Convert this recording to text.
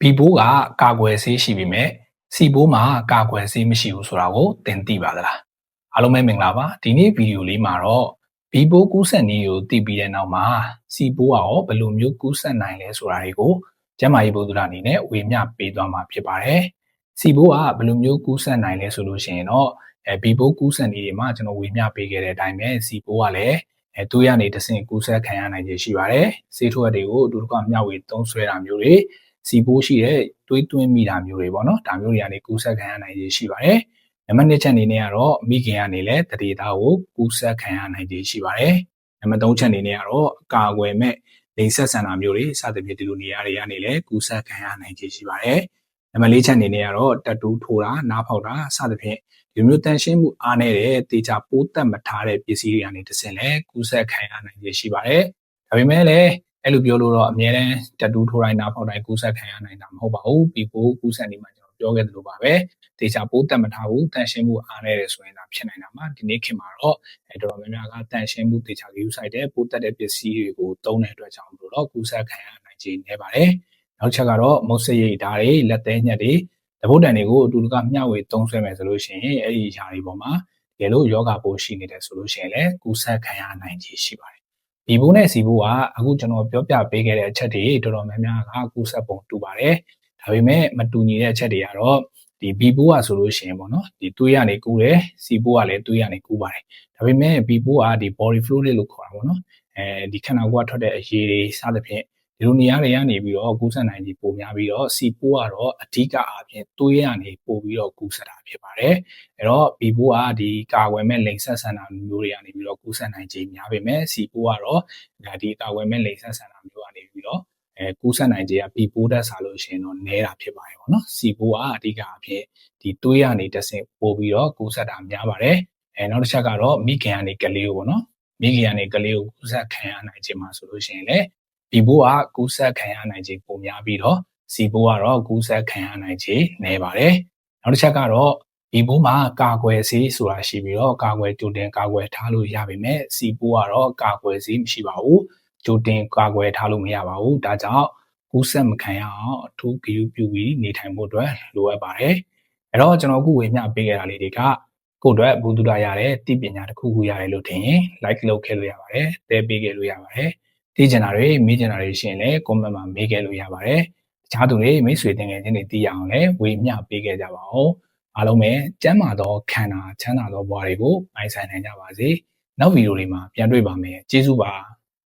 ဘီပိုးကကာကွယ်ဆေးရှိပေမဲ့စီပိုးမှာကာကွယ်ဆေးမရှိဘူးဆိုတာကိုသင်သိပါသလားအားလုံးပဲမင်္ဂလာပါဒီနေ့ဗီဒီယိုလေးမှာတော့ဘီပိုးကူးစက်နည်းကိုသိပြီးတဲ့နောက်မှာစီပိုးကရောဘယ်လိုမျိုးကူးစက်နိုင်လဲဆိုတာတွေကိုကျန်းမာရေးဗဟုသုတအနေနဲ့ဝေမျှပေးသွားမှာဖြစ်ပါတယ်စီပိုးကဘယ်လိုမျိုးကူးစက်နိုင်လဲဆိုလို့ရှိရင်တော့ဘီပိုးကူးစက်နည်းတွေမှာကျွန်တော်ဝေမျှပေးခဲ့တဲ့အတိုင်းပဲစီပိုးကလည်းသူရနေတစ်ဆင့်ကူးစက်ခံရနိုင်ခြေရှိပါတယ်ဆေးထိုးအပ်တွေကိုအတူတကွမျှဝေသုံးစွဲတာမျိုးတွေစီပိုးရှိတဲ့တွေးသွင်းမိတာမျိုးတွေပေါ့နော်ဒါမျိုးတွေကနေကူးစက်ခံရနိုင်ခြေရှိပါတယ်နံပါတ်1ချက်အနေနဲ့ကတော့မိခင်ကနေလည်းတတိသားကိုကူးစက်ခံရနိုင်ခြေရှိပါတယ်နံပါတ်3ချက်အနေနဲ့ကတော့အကာအကွယ်မဲ့လိင်ဆက်ဆံတာမျိုးတွေစသဖြင့်ဒီလိုနေရာတွေကနေလည်းကူးစက်ခံရနိုင်ခြေရှိပါတယ်နံပါတ်4ချက်အနေနဲ့ကတော့တက်တူးထိုးတာနားဖောက်တာစသဖြင့်ဒီမျိုးတန်ရှင်းမှုအားနည်းတဲ့တေချာပိုးသက်မထားတဲ့ပစ္စည်းတွေကနေတစ်ဆင့်လည်းကူးစက်ခံရနိုင်ခြေရှိပါတယ်ဒါပေမဲ့လည်းအဲ့လိုပြောလို့တော့အများတန်းတက်တူးထိုးတိုင်းနားဖောက်တိုင်းကူးစက်ခံရနိုင်တာမဟုတ်ပါဘူးဘီပိုးကူးစက်နေမှာကျွန်တော်ပြောခဲ့သလိုပါပဲတေချာပိုးသက်မထားဘူးတန်ရှင်းမှုအားနည်းတယ်ဆိုရင်ဒါဖြစ်နိုင်တာပါဒီနေ့ခေတ်မှာတော့တော်တော်များများကတန်ရှင်းမှုတေချာဂရုစိုက်တဲ့ပိုးသက်တဲ့ပစ္စည်းတွေကိုသုံးတဲ့အတွက်ကြောင့်လို့တော့ကူးစက်ခံရနိုင်ခြေနေပါတယ်နောက်ချက်ကတော့မုတ်စရိတ်ဓာတ်တွေလက်သေးညက်တွေတပုတ်တန်တွေကိုအတူတကမျှဝေသုံးစွဲမယ်ဆိုလို့ရှိရင်အဲ့ဒီຢာတွေပေါ်မှာတကယ်လို့ယောဂပိုးရှိနေတယ်ဆိုလို့ရှိရင်လည်းကူးစက်ခံရနိုင်ခြေရှိပါတယ်ဘီပိုးနဲ့စီပိုးကအခုကျွန်တော်ပြောပြပေးခဲ့တဲ့အချက်တွေတော်တော်များများကကူးစက်ပုံတူပါတယ်ဒါပေမဲ့မတူညီတဲ့အချက်တွေကတော့ဒီဘီပိုးကဆိုလို့ရှိရင်ပေါ့နော်ဒီသွေးကနေကူးတယ်စီပိုးကလည်းသွေးကနေကူးပါတယ်ဒါပေမဲ့ဘီပိုးကဒီ body fluid လို့ခေါ်တာပေါ့နော်ဒီခန္ဓာကိုယ်ကထွက်တဲ့အရည်တွေစသဖြင့်ဒီလိုနေရာတွေကနေပြီးတော့ကူးစက်နိုင်ခြေပိုများပြီးတော့စီပိုးကတော့အဓိကအားဖြင့်သွေးကနေပို့ပြီးတော့ကူးစက်တာဖြစ်ပါတယ်အဲ့တော့ဘီပိုးကဒီကာကွယ်မဲ့လိင်ဆက်ဆံတာမျိုးတွေကနေပြီးတော့ကူးစက်နိုင်ခြေများပေမဲ့စီပိုးကတော့ဒီကာကွယ်မဲ့လိင်ဆက်ဆံတာမျိုးကနေပြီးတော့ကူးစက်နိုင်ခြေကဘီပိုးတက်စားလို့ရှိရင်တော့နည်းတာဖြစ်ပါတယ်ပေါ့နော်စီပိုးကအဓိကအားဖြင့်ဒီသွေးကနေတစ်ဆင့်ပို့ပြီးတော့ကူးစက်တာများပါတယ်နောက်တစ်ချက်ကတော့မိခင်ကနေကလေးကိုပေါ့နော်မိခင်ကနေကလေးကိုကူးစက်ခံရနိုင်ခြေမှာဆိုလို့ရှိရင်လည်းဘီပိုးကကူးစက်ခံရနိုင်ခြေပိုများပြီးတော့စီပိုးကတော့ကူးစက်ခံရနိုင်ခြေနည်းပါတယ်နောက်တစ်ချက်ကတော့ဘီပိုးမှာကာကွယ်ဆေးဆိုတာရှိပြီးတော့ကာကွယ်ကြိုတင်ကာကွယ်ထားလို့ရပါမယ်စီပိုးကတော့ကာကွယ်ဆေးမရှိပါဘူးကြိုတင်ကာကွယ်ထားလို့မရပါဘူးဒါကြောင့်ကူးစက်မခံရအောင်အထူးဂရုပြုပြီးနေထိုင်ဖို့အတွက်လိုအပ်ပါတယ်အဲ့တော့ကျွန်တော်အခုဝေမျှပေးခဲ့တာလေးတွေကကိုယ့်အတွက်ဘုဒ္ဓရတဲ့သိပညာတစ်ခုခုရတယ်လို့ထင်ရင် like လုပ်ခဲ့လို့ရပါတယ်တဲပေးခဲ့လို့ရပါတယ်သိချင်တာတွေမေးချင်တာတွေရှိရင်လည်း comment မှာမေးခဲ့လို့ရပါတယ်တခြားသူတွေမိတ်ဆွေတင်ငယ်ချင်းတွေသိရအောင်လည်းဝေမျှပေးခဲ့ကြပါဦးအားလုံးပဲကျန်းမာသောခန္ဓာချမ်းသာသောဘဝတွေကိုပိုင်ဆိုင်နိုင်ကြပါစေနောက်ဗီဒီယိုလေးမှာပြန်တွေ့ပါမယ်ကျေးဇူးပါ